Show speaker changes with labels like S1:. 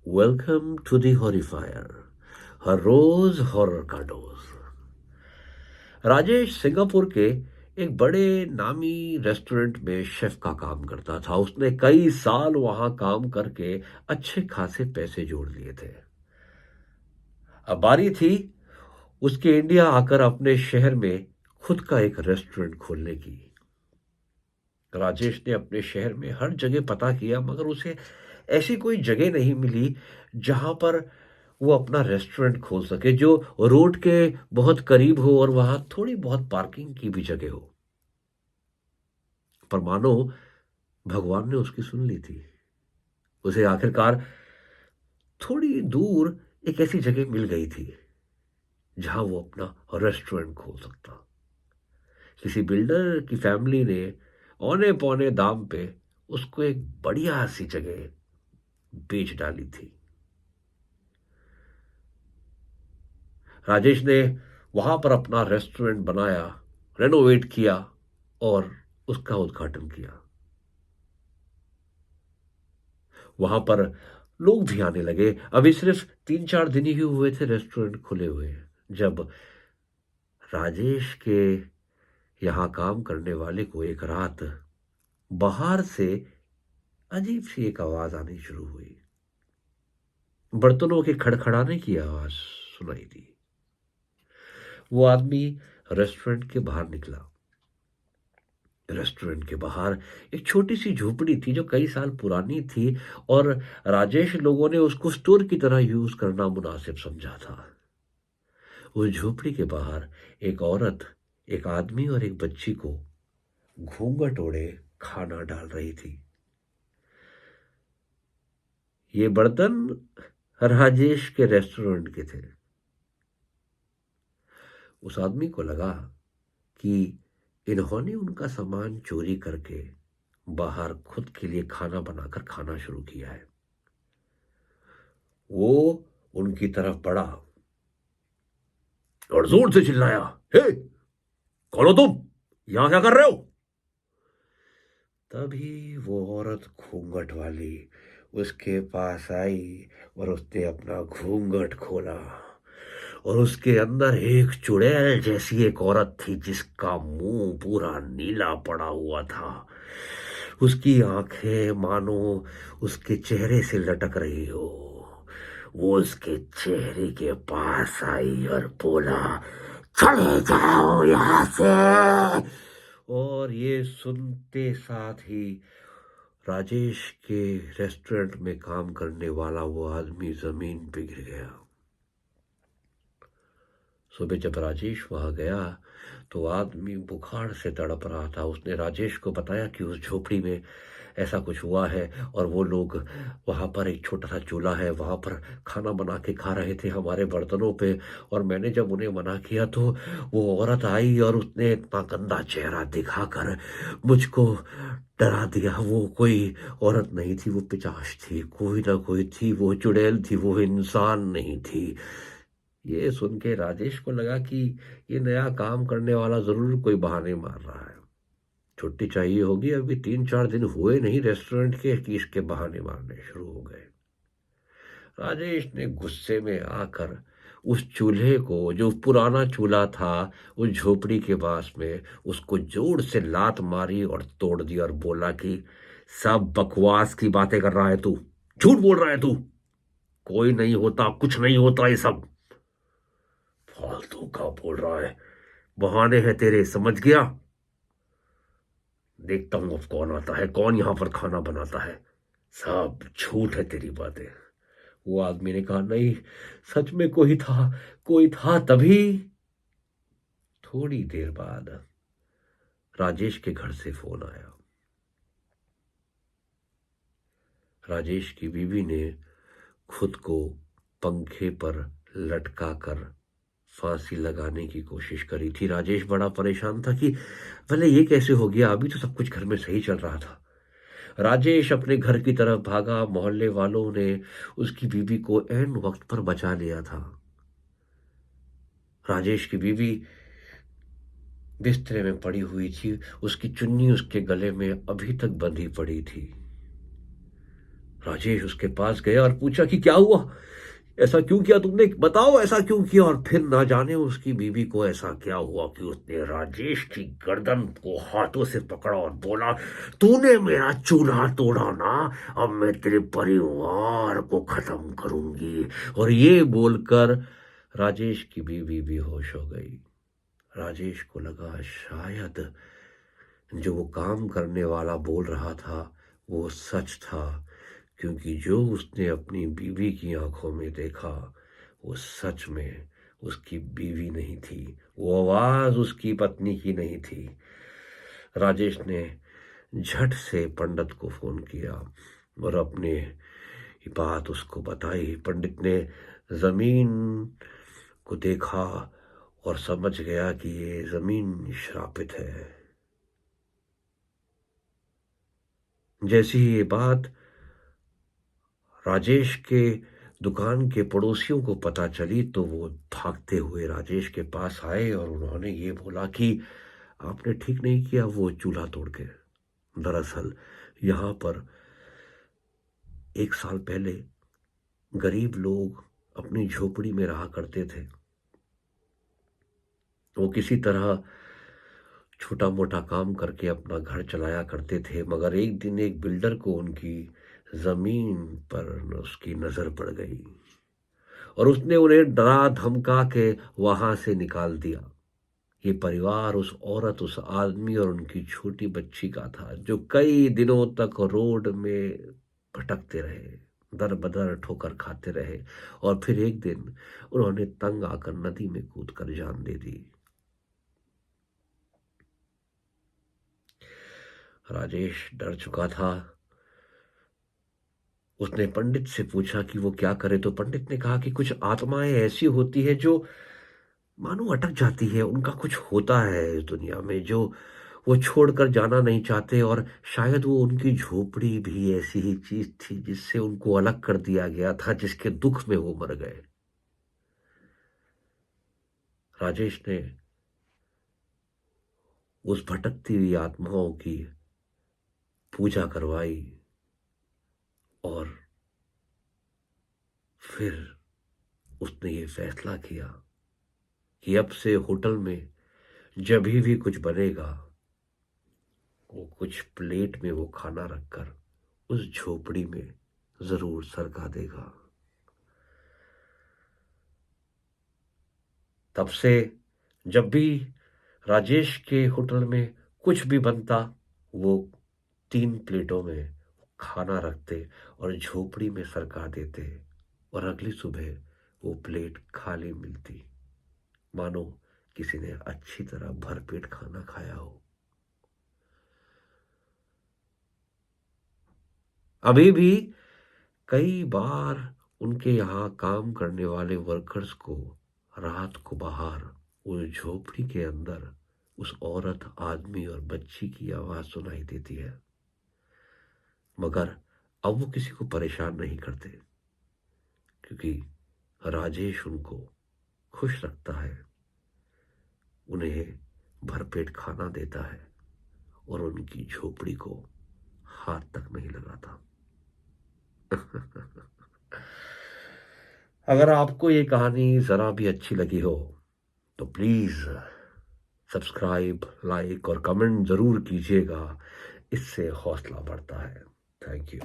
S1: Welcome to the horrifier, हर रोज horror का डोज। राजेश सिंगापुर के एक बड़े नामी रेस्टोरेंट में शेफ का काम करता था। उसने कई साल वहां काम करके अच्छे खासे पैसे जोड़ लिए थे। अब बारी थी उसके इंडिया आकर अपने शहर में खुद का एक रेस्टोरेंट खोलने की। राजेश ने अपने शहर में हर जगह पता किया, मगर उसे ऐसी कोई जगह नहीं मिली जहां पर वो अपना रेस्टोरेंट खोल सके, जो रोड के बहुत करीब हो और वहां थोड़ी बहुत पार्किंग की भी जगह हो। पर मानो भगवान ने उसकी सुन ली थी। उसे आखिरकार थोड़ी दूर एक ऐसी जगह मिल गई थी जहां वो अपना रेस्टोरेंट खोल सकता। किसी बिल्डर की फैमिली ने औने पौने दाम पे उसको एक बढ़िया सी जगह बेच डाली थी। राजेश ने वहां पर अपना रेस्टोरेंट बनाया, रेनोवेट किया और उसका उद्घाटन किया। वहां पर लोग भी आने लगे। अभी सिर्फ 3-4 दिन ही हुए थे रेस्टोरेंट खुले हुए, जब राजेश के यहाँ काम करने वाले को एक रात बाहर से अजीब सी एक आवाज आनी शुरू हुई। बर्तनों के खड़खड़ाने की आवाज सुनाई दी। वो आदमी रेस्टोरेंट के बाहर निकला। रेस्टोरेंट के बाहर एक छोटी सी झोपड़ी थी जो कई साल पुरानी थी, और राजेश लोगों ने उसको स्टोर की तरह यूज करना मुनासिब समझा था। उस झोपड़ी के बाहर एक औरत, एक आदमी और एक बच्ची को घूंघट ओढ़े खाना डाल रही थी। ये बर्तन राजेश के रेस्टोरेंट के थे। उस आदमी को लगा कि इन्होंने उनका सामान चोरी करके बाहर खुद के लिए खाना बनाकर खाना शुरू किया है। वो उनकी तरफ बढ़ा और जोर से चिल्लाया, हे, कौन हो तुम? यहां क्या कर रहे हो? तभी वो औरत घूंघट वाली उसके पास आई और उसने अपना घूंघट खोला, और उसके अंदर एक चुड़ैल जैसी एक औरत थी जिसका मुंह पूरा नीला पड़ा हुआ था। उसकी आंखें मानो उसके चेहरे से लटक रही हो। वो उसके चेहरे के पास आई और बोला, चले जाओ यहां से। और ये सुनते साथ ही राजेश के रेस्टोरेंट में काम करने वाला वो आदमी जमीन पे गिर गया। सुबह जब राजेश वहां गया तो आदमी बुखार से तड़प रहा था। उसने राजेश को बताया कि उस झोपड़ी में ऐसा कुछ हुआ है, और वो लोग वहां पर एक छोटा सा चूल्हा है, वहां पर खाना बना के खा रहे थे हमारे बर्तनों पे। और मैंने जब उन्हें मना किया तो वो औरत आई और उसने इतना गंदा चेहरा दिखाकर मुझको डरा दिया। वो कोई औरत नहीं थी, वो पिशाच थी, कोई ना कोई थी, वो चुड़ैल थी, वो इंसान नहीं थी। ये सुन के राजेश को लगा कि ये नया काम करने वाला जरूर कोई बहाने मार रहा है। छुट्टी चाहिए होगी, अभी 3-4 दिन हुए नहीं रेस्टोरेंट के कि इसके बहाने मारने शुरू हो गए। राजेश ने गुस्से में आकर उस चूल्हे को, जो पुराना चूल्हा था उस झोपड़ी के पास में, उसको जोर से लात मारी और तोड़ दिया और बोला कि सब बकवास की बातें कर रहा है तू, झूठ बोल रहा है तू, कोई नहीं होता, कुछ नहीं होता, ये सब फालतू का बोल रहा है, बहाने हैं तेरे, समझ गया? देखता हूं अब कौन आता है, कौन यहां पर खाना बनाता है। सब झूठ है तेरी बातें। वो आदमी ने कहा, नहीं, सच में कोई था, कोई था। तभी थोड़ी देर बाद राजेश के घर से फोन आया। राजेश की बीवी ने खुद को पंखे पर लटका कर फांसी लगाने की कोशिश करी थी। राजेश बड़ा परेशान था कि भले ये कैसे हो गया, अभी तो सब कुछ घर में सही चल रहा था। राजेश अपने घर की तरफ भागा। मोहल्ले वालों ने उसकी बीवी को ऐन वक्त पर बचा लिया था। राजेश की बीवी बिस्तर में पड़ी हुई थी, उसकी चुन्नी उसके गले में अभी तक बंधी पड़ी थी। राजेश उसके पास गया और पूछा कि क्या हुआ, ऐसा क्यों किया तुमने, बताओ ऐसा क्यों किया। और फिर ना जाने उसकी बीवी को ऐसा क्या हुआ कि उसने राजेश की गर्दन को हाथों से पकड़ा और बोला, तूने मेरा चूल्हा तोड़ा ना, अब मैं तेरे परिवार को खत्म करूंगी। और ये बोलकर राजेश की बीवी बेहोश हो गई। राजेश को लगा शायद जो वो काम करने वाला बोल रहा था वो सच था, क्योंकि जो उसने अपनी बीवी की आंखों में देखा वो सच में उसकी बीवी नहीं थी, वो आवाज उसकी पत्नी की नहीं थी। राजेश ने झट से पंडित को फोन किया और अपने बात उसको बताई। पंडित ने जमीन को देखा और समझ गया कि ये जमीन श्रापित है। जैसी ये बात राजेश के दुकान के पड़ोसियों को पता चली तो वो भागते हुए राजेश के पास आए और उन्होंने ये बोला कि आपने ठीक नहीं किया वो चूल्हा तोड़ के। दरअसल यहाँ पर 1 साल पहले गरीब लोग अपनी झोपड़ी में रहा करते थे। वो किसी तरह छोटा मोटा काम करके अपना घर चलाया करते थे, मगर एक दिन एक बिल्डर को उनकी जमीन पर उसकी नजर पड़ गई और उसने उन्हें डरा धमका के वहां से निकाल दिया। ये परिवार उस औरत, उस आदमी और उनकी छोटी बच्ची का था, जो कई दिनों तक रोड में भटकते रहे, दर बदर ठोकर खाते रहे और फिर एक दिन उन्होंने तंग आकर नदी में कूदकर जान दे दी। राजेश डर चुका था। उसने पंडित से पूछा कि वो क्या करे, तो पंडित ने कहा कि कुछ आत्माएं ऐसी होती है जो मानो अटक जाती है, उनका कुछ होता है इस दुनिया में जो वो छोड़कर जाना नहीं चाहते, और शायद वो उनकी झोपड़ी भी ऐसी ही चीज थी जिससे उनको अलग कर दिया गया था, जिसके दुख में वो मर गए। राजेश ने उस भटकती हुई आत्माओं की पूजा करवाई और फिर उसने ये फैसला किया कि अब से होटल में जब भी कुछ बनेगा वो कुछ प्लेट में वो खाना रखकर उस झोपड़ी में जरूर सरका देगा। तब से जब भी राजेश के होटल में कुछ भी बनता, वो 3 प्लेटों में खाना रखते और झोपड़ी में सरका देते और अगली सुबह वो प्लेट खाली मिलती, मानो किसी ने अच्छी तरह भरपेट खाना खाया हो। अभी भी कई बार उनके यहाँ काम करने वाले वर्कर्स को रात को बाहर उस झोपड़ी के अंदर उस औरत, आदमी और बच्ची की आवाज सुनाई देती है, मगर अब वो किसी को परेशान नहीं करते, क्योंकि राजेश उनको खुश रखता है, उन्हें भरपेट खाना देता है और उनकी झोपड़ी को हाथ तक नहीं लगाता। अगर आपको ये कहानी जरा भी अच्छी लगी हो तो प्लीज सब्सक्राइब, लाइक और कमेंट जरूर कीजिएगा, इससे हौसला बढ़ता है। Thank you.